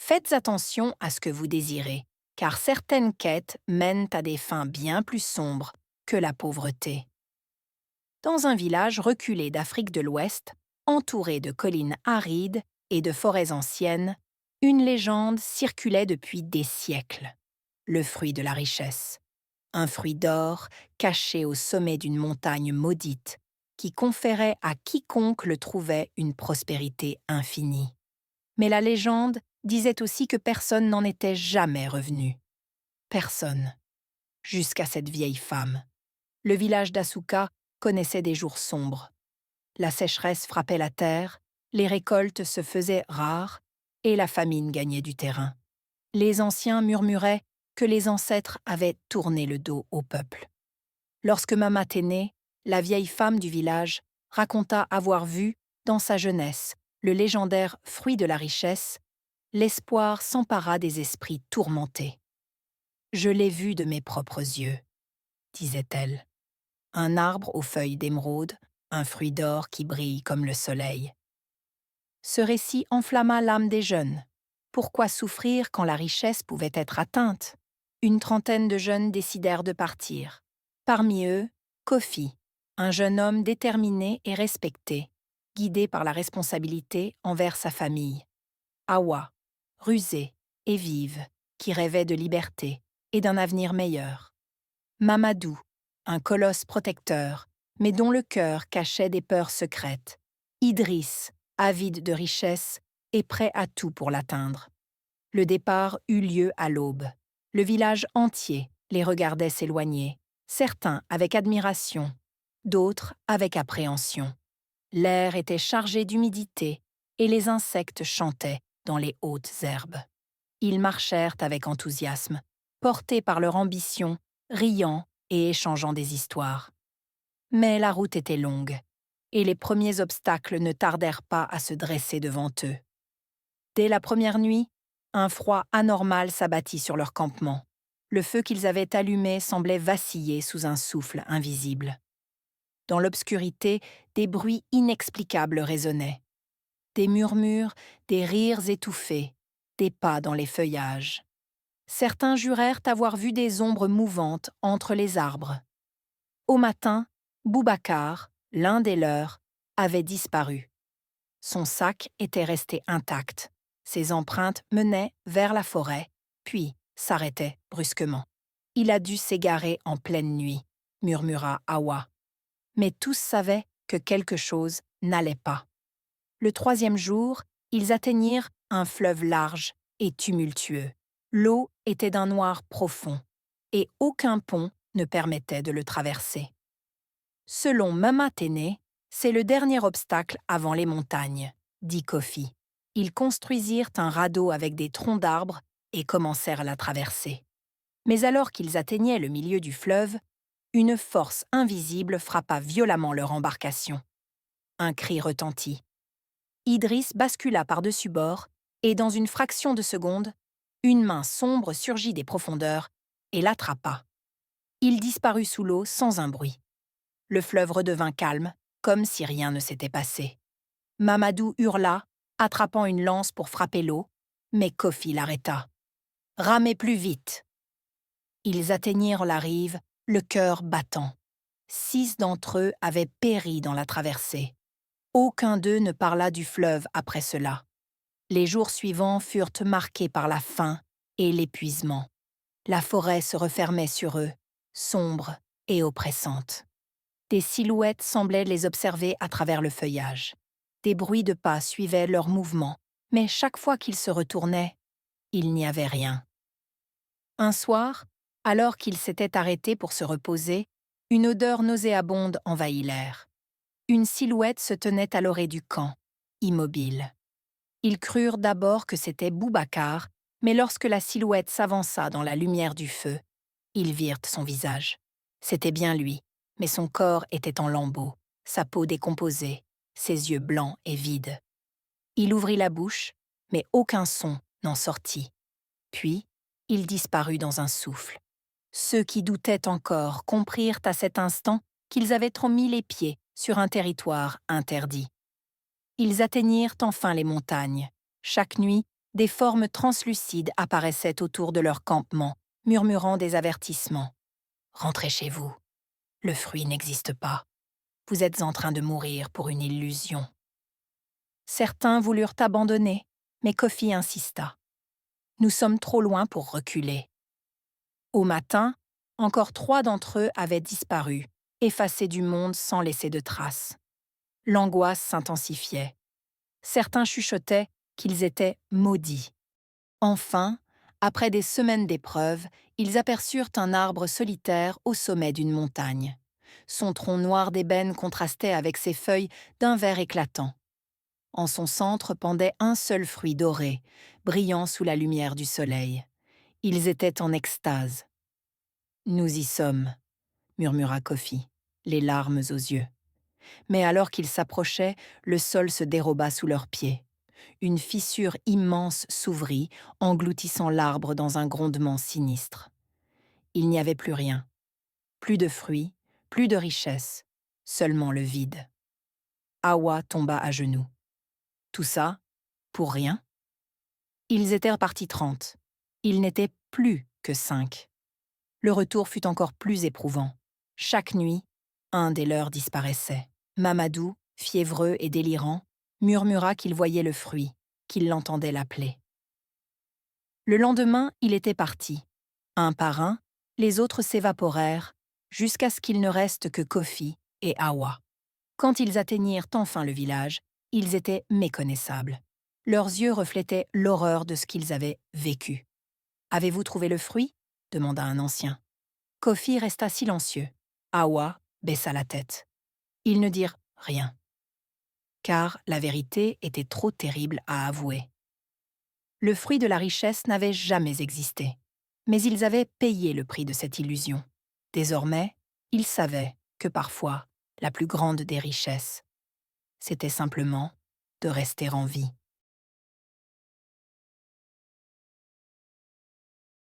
Faites attention à ce que vous désirez, car certaines quêtes mènent à des fins bien plus sombres que la pauvreté. Dans un village reculé d'Afrique de l'Ouest, entouré de collines arides et de forêts anciennes, une légende circulait depuis des siècles. Le fruit de la richesse. Un fruit d'or caché au sommet d'une montagne maudite qui conférait à quiconque le trouvait une prospérité infinie. Mais la légende disait aussi que personne n'en était jamais revenu. Personne. Jusqu'à cette vieille femme. Le village d'Asuka connaissait des jours sombres. La sécheresse frappait la terre, les récoltes se faisaient rares et la famine gagnait du terrain. Les anciens murmuraient que les ancêtres avaient tourné le dos au peuple. Lorsque Mamat est née, la vieille femme du village raconta avoir vu, dans sa jeunesse, le légendaire fruit de la richesse. L'espoir s'empara des esprits tourmentés. « Je l'ai vu de mes propres yeux », disait-elle. Un arbre aux feuilles d'émeraude, un fruit d'or qui brille comme le soleil. Ce récit enflamma l'âme des jeunes. Pourquoi souffrir quand la richesse pouvait être atteinte? Une trentaine de jeunes décidèrent de partir. Parmi eux, Kofi, un jeune homme déterminé et respecté, guidé par la responsabilité envers sa famille. Awa, rusée et vive, qui rêvait de liberté et d'un avenir meilleur. Mamadou, un colosse protecteur, mais dont le cœur cachait des peurs secrètes. Idriss, avide de richesse et prêt à tout pour l'atteindre. Le départ eut lieu à l'aube. Le village entier les regardait s'éloigner, certains avec admiration, d'autres avec appréhension. L'air était chargé d'humidité et les insectes chantaient dans les hautes herbes. Ils marchèrent avec enthousiasme, portés par leur ambition, riant et échangeant des histoires. Mais la route était longue, et les premiers obstacles ne tardèrent pas à se dresser devant eux. Dès la première nuit, un froid anormal s'abattit sur leur campement. Le feu qu'ils avaient allumé semblait vaciller sous un souffle invisible. Dans l'obscurité, des bruits inexplicables résonnaient. Des murmures, des rires étouffés, des pas dans les feuillages. Certains jurèrent avoir vu des ombres mouvantes entre les arbres. Au matin, Boubacar, l'un des leurs, avait disparu. Son sac était resté intact. Ses empreintes menaient vers la forêt, puis s'arrêtaient brusquement. « Il a dû s'égarer en pleine nuit », murmura Awa. Mais tous savaient que quelque chose n'allait pas. Le troisième jour, ils atteignirent un fleuve large et tumultueux. L'eau était d'un noir profond, et aucun pont ne permettait de le traverser. Selon Mama Téné, c'est le dernier obstacle avant les montagnes, dit Kofi. Ils construisirent un radeau avec des troncs d'arbres et commencèrent la traversée. Mais alors qu'ils atteignaient le milieu du fleuve, une force invisible frappa violemment leur embarcation. Un cri retentit. Idriss bascula par-dessus bord et, dans une fraction de seconde, une main sombre surgit des profondeurs et l'attrapa. Il disparut sous l'eau sans un bruit. Le fleuve redevint calme, comme si rien ne s'était passé. Mamadou hurla, attrapant une lance pour frapper l'eau, mais Kofi l'arrêta. « Ramez plus vite !» Ils atteignirent la rive, le cœur battant. 6 d'entre eux avaient péri dans la traversée. Aucun d'eux ne parla du fleuve après cela. Les jours suivants furent marqués par la faim et l'épuisement. La forêt se refermait sur eux, sombre et oppressante. Des silhouettes semblaient les observer à travers le feuillage. Des bruits de pas suivaient leurs mouvements, mais chaque fois qu'ils se retournaient, il n'y avait rien. Un soir, alors qu'ils s'étaient arrêtés pour se reposer, une odeur nauséabonde envahit l'air. Une silhouette se tenait à l'orée du camp, immobile. Ils crurent d'abord que c'était Boubacar, mais lorsque la silhouette s'avança dans la lumière du feu, ils virent son visage. C'était bien lui, mais son corps était en lambeaux, sa peau décomposée, ses yeux blancs et vides. Il ouvrit la bouche, mais aucun son n'en sortit. Puis, il disparut dans un souffle. Ceux qui doutaient encore comprirent à cet instant qu'ils avaient trop mis les pieds sur un territoire interdit. Ils atteignirent enfin les montagnes. Chaque nuit, Des formes translucides apparaissaient autour de leur campement, murmurant des avertissements. « Rentrez chez vous. Le fruit n'existe pas. Vous êtes en train de mourir pour une illusion. » Certains voulurent abandonner, mais Kofi insista. « Nous sommes trop loin pour reculer. » Au matin, encore 3 d'entre eux avaient disparu, effacés du monde sans laisser de traces. L'angoisse s'intensifiait. Certains chuchotaient qu'ils étaient maudits. Enfin, après des semaines d'épreuves, ils aperçurent un arbre solitaire au sommet d'une montagne. Son tronc noir d'ébène contrastait avec ses feuilles d'un vert éclatant. En son centre pendait un seul fruit doré, brillant sous la lumière du soleil. Ils étaient en extase. « Nous y sommes », murmura Kofi, les larmes aux yeux. Mais alors qu'ils s'approchaient, le sol se déroba sous leurs pieds. Une fissure immense s'ouvrit, engloutissant l'arbre dans un grondement sinistre. Il n'y avait plus rien. Plus de fruits, plus de richesses, seulement le vide. Hawa tomba à genoux. Tout ça, pour rien? Ils étaient repartis 30. Ils n'étaient plus que 5. Le retour fut encore plus éprouvant. Chaque nuit, un des leurs disparaissait. Mamadou, fiévreux et délirant, murmura qu'il voyait le fruit, qu'il l'entendait l'appeler. Le lendemain, il était parti. Un par un, les autres s'évaporèrent, jusqu'à ce qu'il ne reste que Kofi et Hawa. Quand ils atteignirent enfin le village, ils étaient méconnaissables. Leurs yeux reflétaient l'horreur de ce qu'ils avaient vécu. « Avez-vous trouvé le fruit ?» demanda un ancien. Kofi resta silencieux. Hawa baissa la tête. Ils ne dirent rien, car la vérité était trop terrible à avouer. Le fruit de la richesse n'avait jamais existé, mais ils avaient payé le prix de cette illusion. Désormais, ils savaient que parfois, la plus grande des richesses, c'était simplement de rester en vie.